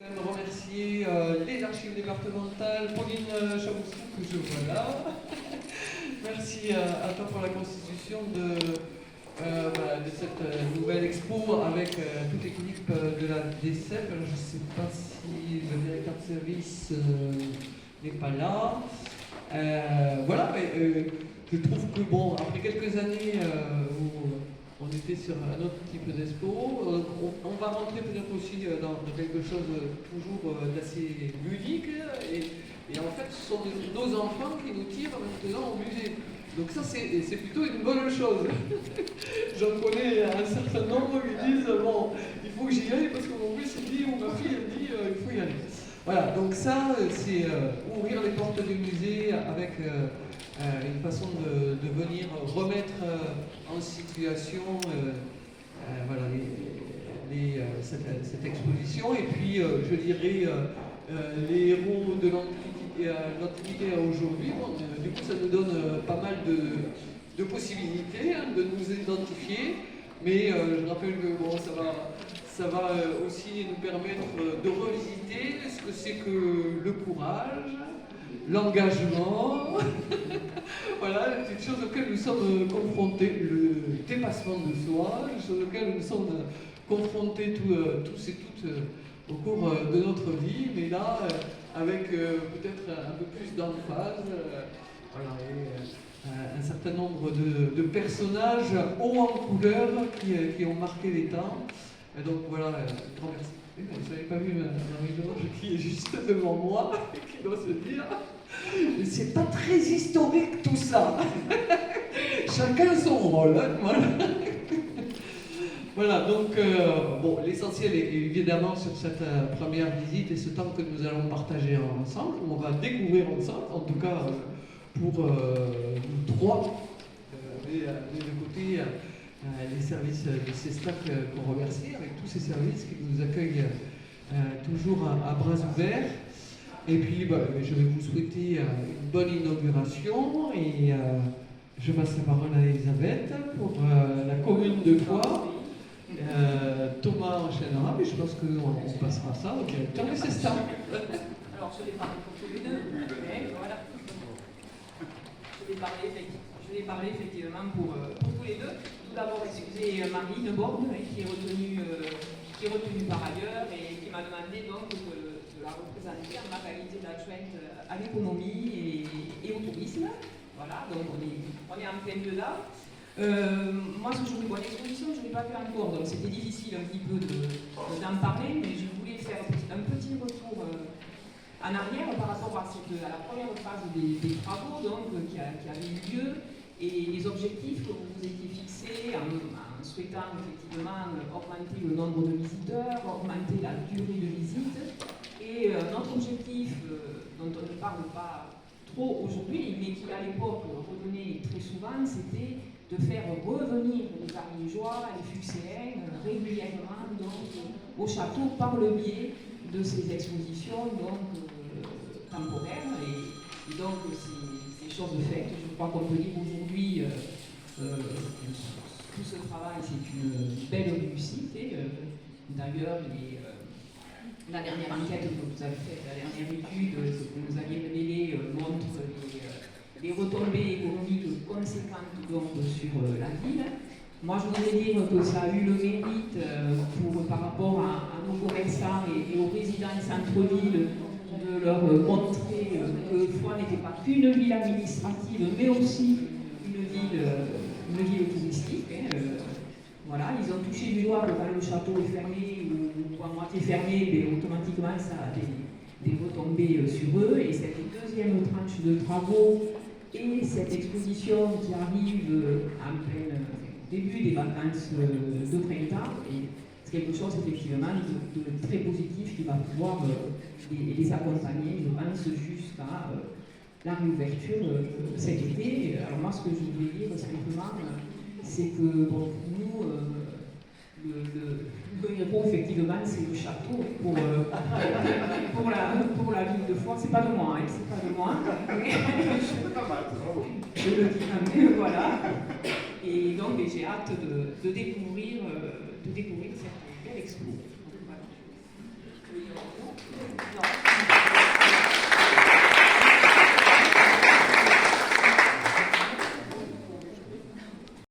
Je voudrais remercier les archives départementales, Pauline Chaboussou, que je vois là. Merci à toi pour la constitution de cette nouvelle expo avec toute l'équipe de la DCEP. Je ne sais pas si le directeur de service n'est pas là. Voilà, je trouve que bon, après quelques années où on était sur un autre type d'expo, on va rentrer peut-être aussi dans quelque chose toujours d'assez ludique. Et en fait, ce sont nos enfants qui nous tirent maintenant au musée. Donc ça, c'est plutôt une bonne chose. J'en connais un certain nombre qui disent bon, il faut que j'y aille parce que mon fils dit ou ma fille elle dit il faut y aller. Voilà, donc ça, c'est ouvrir les portes du musée avec une façon de venir remettre en situation voilà, cette exposition. Et puis, je dirais, les héros de l'Antiquité aujourd'hui, bon, du coup, ça nous donne pas mal de possibilités de nous identifier. Mais je rappelle que bon, ça va aussi nous permettre de revisiter ce que c'est que le courage, l'engagement, voilà, les petites choses auxquelles nous sommes confrontés, le dépassement de soi, les choses auxquelles nous sommes confrontés tous et toutes au cours de notre vie, mais là, avec peut-être un peu plus d'emphase, voilà, et un certain nombre de personnages hauts en couleur qui ont marqué les temps. Et donc voilà, grand merci. Vous n'avez pas vu Marie-Georges qui est juste devant moi et qui doit se dire c'est pas très historique tout ça. Chacun son rôle. Hein, voilà. Voilà, donc bon, l'essentiel est évidemment sur cette première visite et ce temps que nous allons partager ensemble, on va découvrir ensemble, en tout cas pour nous trois, des deux côtés, les services de CESTAC qu'on remercie, avec tous ces services qui nous accueillent toujours à bras ouverts. Et puis je vais vous souhaiter une bonne inauguration et je passe la parole à Elisabeth pour la commune de Foix. Thomas enchaînera, mais je pense qu'on passera ça au directeur du CESTAC. Alors je vais parler pour tous les deux, mais voilà. Je vais parler effectivement pour tous les deux. Tout d'abord, excusez Marie de Borne, qui est retenue par ailleurs et qui m'a demandé donc de la représenter en ma qualité d'adjointe à l'économie et au tourisme. Voilà, donc on est en plein milieu là. Moi, ce jour de bonne exposition, je ne l'ai pas fait encore, donc c'était difficile un petit peu d'en parler, mais je voulais faire un petit retour en arrière par rapport à la première phase des travaux donc, qui avait eu lieu et les objectifs que vous vous étiez fixés en souhaitant effectivement augmenter le nombre de visiteurs, augmenter la durée de visite. Et notre objectif, dont on ne parle pas trop aujourd'hui, mais qui à l'époque revenait très souvent, c'était de faire revenir les Ariégeois, les Fuxéens régulièrement donc, au château par le biais de ces expositions donc, temporaires. Et donc, ces choses faites, je crois qu'on peut dire aujourd'hui, tout ce travail, c'est une belle réussite. D'ailleurs, la dernière enquête que vous avez faite, la dernière étude que vous aviez révélée montre les retombées économiques conséquentes donc, sur la ville. Moi, je voudrais dire que ça a eu le mérite, par rapport à nos commerçants et aux résidents centre-ville, de leur montrer que Foix n'était pas qu'une ville administrative, mais aussi une ville touristique. Voilà, ils ont touché du doigt que quand le château est fermé ou à moitié fermé, mais automatiquement ça a des retombées sur eux. Et cette deuxième tranche de travaux et cette exposition qui arrive en plein début des vacances de printemps, c'est quelque chose effectivement de très positif qui va pouvoir les accompagner, je pense, jusqu'à la réouverture cet été. Alors moi, ce que je voulais dire simplement, c'est que bon, pour nous, le héros, effectivement, c'est le château pour la ville de Foix. C'est pas de moi, hein, c'est pas de moi. Je le dis, mais voilà. Et donc, j'ai hâte de découvrir cette belle expo.